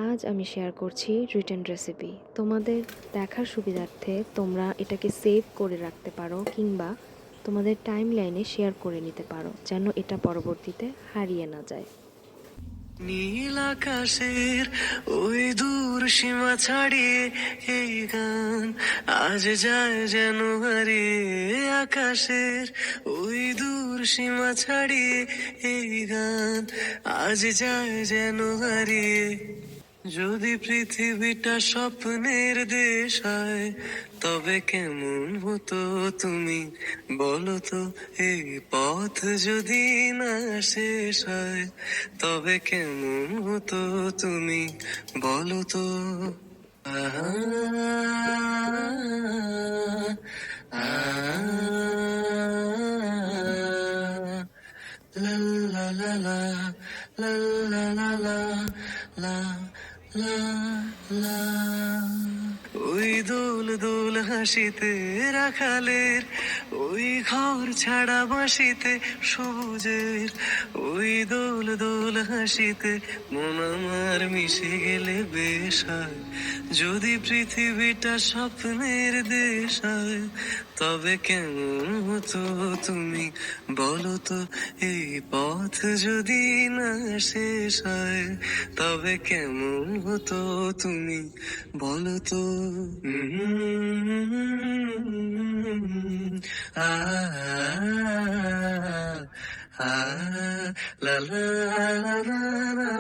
আজ আমি শেয়ার করছি রিটেন রেসিপি। তোমাদের দেখার সুবিধার্থে তোমরা এটাকে সেভ করে রাখতে পারো কিংবা তোমাদের টাইমলাইনে শেয়ার করে নিতে পারো যেন এটা পরবর্তীতে হারিয়ে না যায়। নীল আকাশের ওই দূর সীমা ছাড়িয়ে এই গান আজ যায় যেন হারিয়ে। আকাশের ওই দূর সীমা ছাড়িয়ে এই গান আজ যায় যেন হারিয়ে। যদি পৃথিবীটা স্বপ্নের দেশ হয় তবে কেমন হতো তুমি বলো তো। এই পথ যদি না শেষ হয় তবে কেমন হতো তুমি বলো তো। আহা, লা লা লা লা লা লা লা লা লা লা। ওই দোল দোল হাসিতে রাখালের ওই ঘর ছাড়া বাসিতে সবুজের। ওই দোল দোল হাসিতে মন আমার মিশে গেলে বেশ হয়। যদি পৃথিবীটা স্বপ্নের দেশ হয় তবে কেমন হতো তুমি বলো তো। এই পথ যদি না শেষ হয় তবে কেমন হতো তুমি বলো তো। আ আ লা লা লা লা লা।